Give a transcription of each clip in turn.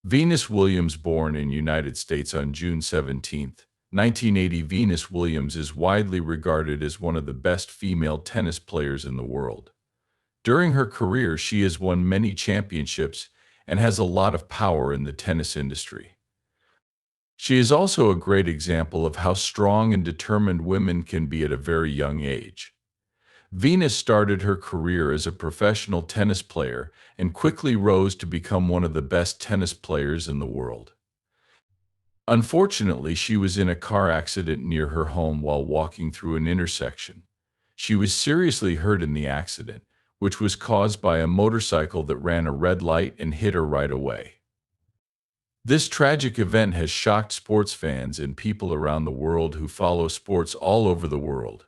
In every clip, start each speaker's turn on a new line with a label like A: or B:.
A: Venus Williams, born in United States on June 17, 1980. Venus Williams is widely regarded as one of the best female tennis players in the world. During her career, she has won many championships and has a lot of power in the tennis industry. She is also a great example of how strong and determined women can be at a very young age. Venus started her career as a professional tennis player and quickly rose to become one of the best tennis players in the world. Unfortunately, she was in a car accident near her home while walking through an intersection. She was seriously hurt in the accident, which was caused by a motorcycle that ran a red light and hit her right away. This tragic event has shocked sports fans and people around the world who follow sports all over the world.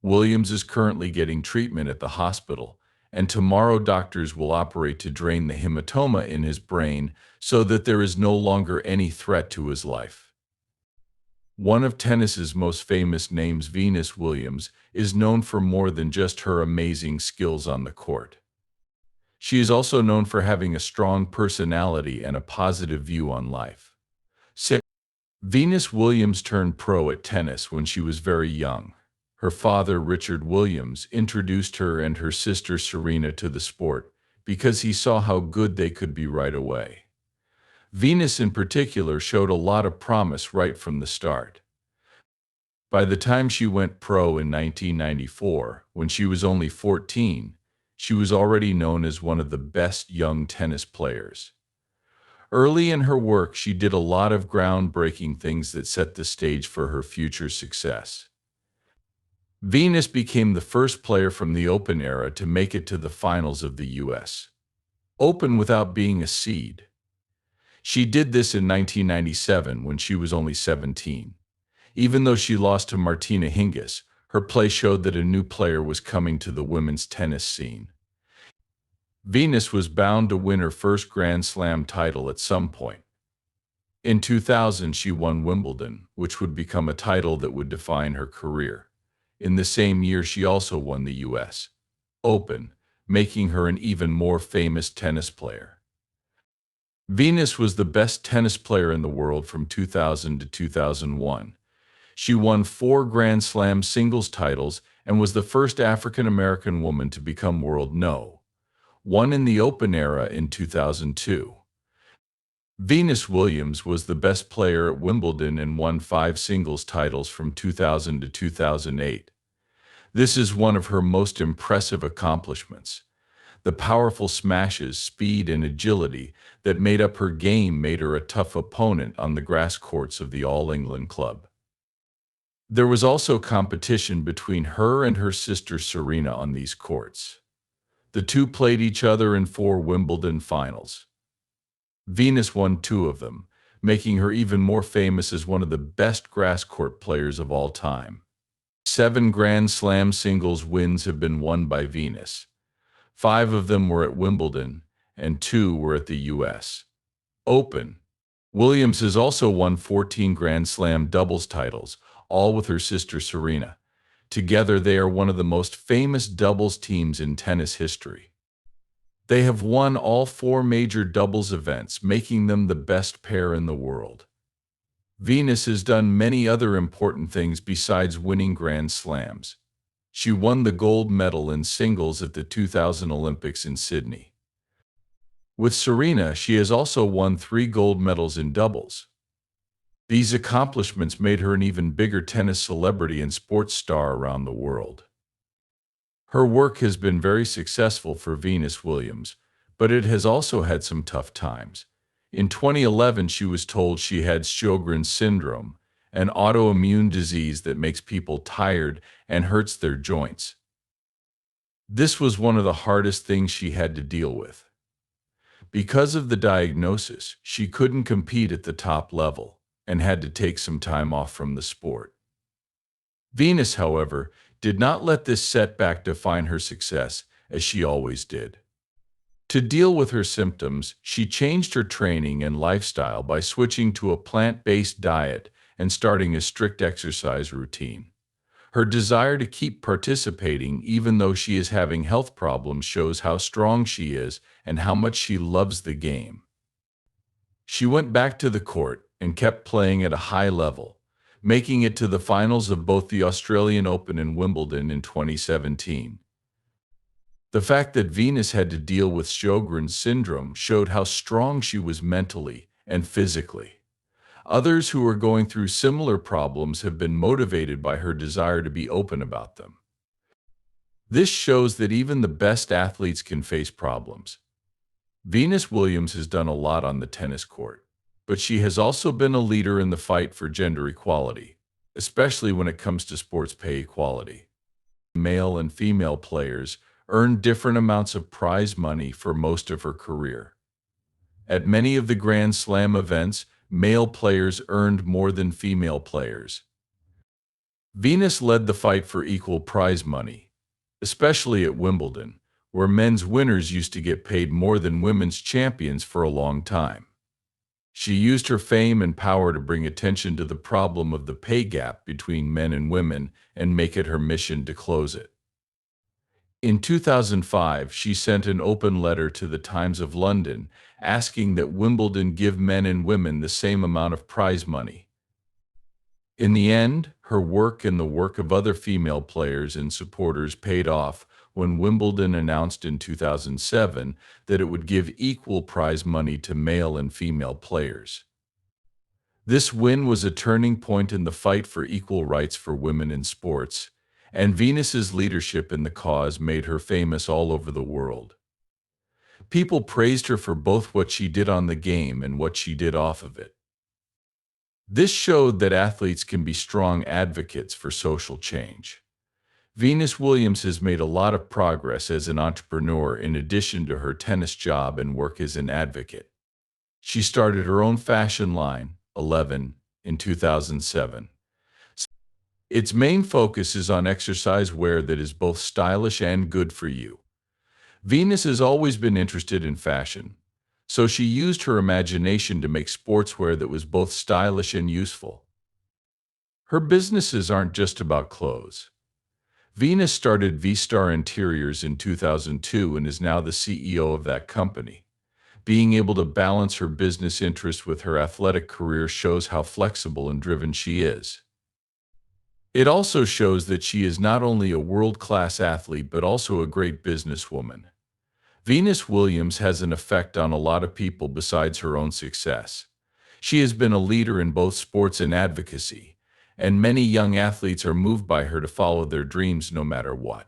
A: Williams is currently getting treatment at the hospital, and tomorrow doctors will operate to drain the hematoma in his brain so that there is no longer any threat to his life. One of tennis's most famous names, Venus Williams, is known for more than just her amazing skills on the court. She is also known for having a strong personality and a positive view on life. 6. Venus Williams turned pro at tennis when she was very young. Her father, Richard Williams, introduced her and her sister Serena to the sport because he saw how good they could be right away. Venus in particular showed a lot of promise right from the start. By the time she went pro in 1994, when she was only 14, she was already known as one of the best young tennis players. Early in her work, she did a lot of groundbreaking things that set the stage for her future success. Venus became the first player from the Open era to make it to the finals of the U.S. Open without being a seed. She did this in 1997 when she was only 17. Even though she lost to Martina Hingis, her play showed that a new player was coming to the women's tennis scene. Venus was bound to win her first Grand Slam title at some point. In 2000, she won Wimbledon, which would become a title that would define her career. In the same year, she also won the U.S. Open, making her an even more famous tennis player. Venus was the best tennis player in the world from 2000 to 2001. She won 4 Grand Slam singles titles and was the first African-American woman to become world No. 1 in the Open era in 2002. Venus Williams was the best player at Wimbledon and won 5 singles titles from 2000 to 2008. This is one of her most impressive accomplishments. The powerful smashes, speed, and agility that made up her game made her a tough opponent on the grass courts of the All England Club. There was also competition between her and her sister Serena on these courts. The two played each other in 4 Wimbledon finals. Venus won 2 of them, making her even more famous as one of the best grass court players of all time. 7 Grand Slam singles wins have been won by Venus. 5 of them were at Wimbledon, and 2 were at the U.S. Open. Williams has also won 14 Grand Slam doubles titles, all with her sister Serena. Together, they are one of the most famous doubles teams in tennis history. They have won all 4 major doubles events, making them the best pair in the world. Venus has done many other important things besides winning Grand Slams. She won the gold medal in singles at the 2000 Olympics in Sydney. With Serena, she has also won 3 gold medals in doubles. These accomplishments made her an even bigger tennis celebrity and sports star around the world. Her work has been very successful for Venus Williams, but it has also had some tough times. In 2011, she was told she had Sjogren's syndrome, an autoimmune disease that makes people tired and hurts their joints. This was one of the hardest things she had to deal with. Because of the diagnosis, she couldn't compete at the top level and had to take some time off from the sport. Venus, however, did not let this setback define her success, as she always did. To deal with her symptoms, she changed her training and lifestyle by switching to a plant-based diet and starting a strict exercise routine. Her desire to keep participating even though she is having health problems shows how strong she is and how much she loves the game. She went back to the court and kept playing at a high level, making it to the finals of both the Australian Open and Wimbledon in 2017. The fact that Venus had to deal with Sjogren's syndrome showed how strong she was mentally and physically. Others who are going through similar problems have been motivated by her desire to be open about them. This shows that even the best athletes can face problems. Venus Williams has done a lot on the tennis court, but she has also been a leader in the fight for gender equality, especially when it comes to sports pay equality. Male and female players earned different amounts of prize money for most of her career. At many of the Grand Slam events, male players earned more than female players. Venus led the fight for equal prize money, especially at Wimbledon, where men's winners used to get paid more than women's champions for a long time. She used her fame and power to bring attention to the problem of the pay gap between men and women and make it her mission to close it. In 2005, she sent an open letter to the Times of London asking that Wimbledon give men and women the same amount of prize money. In the end, her work and the work of other female players and supporters paid off when Wimbledon announced in 2007 that it would give equal prize money to male and female players. This win was a turning point in the fight for equal rights for women in sports, and Venus's leadership in the cause made her famous all over the world. People praised her for both what she did on the game and what she did off of it. This showed that athletes can be strong advocates for social change. Venus Williams has made a lot of progress as an entrepreneur in addition to her tennis job and work as an advocate. She started her own fashion line, 11, in 2007. Its main focus is on exercise wear that is both stylish and good for you. Venus has always been interested in fashion, so she used her imagination to make sportswear that was both stylish and useful. Her businesses aren't just about clothes. Venus started V-Star Interiors in 2002 and is now the CEO of that company. Being able to balance her business interests with her athletic career shows how flexible and driven she is. It also shows that she is not only a world-class athlete but also a great businesswoman. Venus Williams has an effect on a lot of people besides her own success. She has been a leader in both sports and advocacy, and many young athletes are moved by her to follow their dreams no matter what.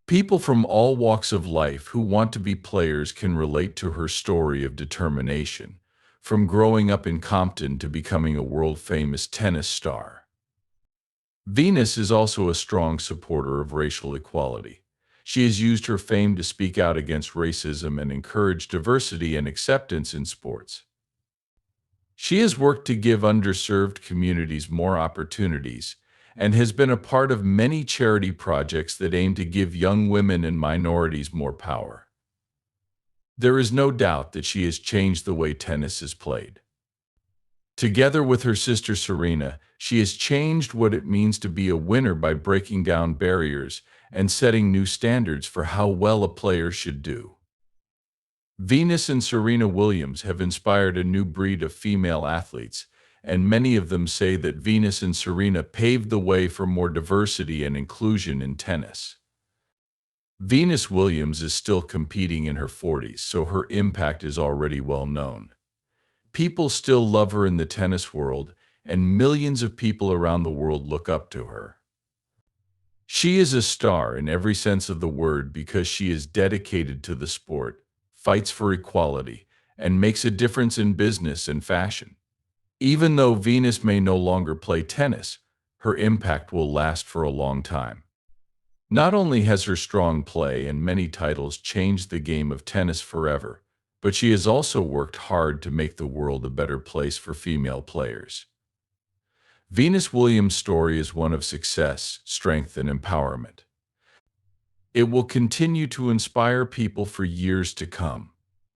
A: People from all walks of life who want to be players can relate to her story of determination, from growing up in Compton to becoming a world-famous tennis star. Venus is also a strong supporter of racial equality. She has used her fame to speak out against racism and encourage diversity and acceptance in sports. She has worked to give underserved communities more opportunities and has been a part of many charity projects that aim to give young women and minorities more power. There is no doubt that she has changed the way tennis is played. Together with her sister Serena, she has changed what it means to be a winner by breaking down barriers and setting new standards for how well a player should do. Venus and Serena Williams have inspired a new breed of female athletes, and many of them say that Venus and Serena paved the way for more diversity and inclusion in tennis. Venus Williams is still competing in her 40s, so her impact is already well known. People still love her in the tennis world, and millions of people around the world look up to her. She is a star in every sense of the word because she is dedicated to the sport, fights for equality, and makes a difference in business and fashion. Even though Venus may no longer play tennis, her impact will last for a long time. Not only has her strong play and many titles changed the game of tennis forever, but she has also worked hard to make the world a better place for female players. Venus Williams' story is one of success, strength, and empowerment. It will continue to inspire people for years to come.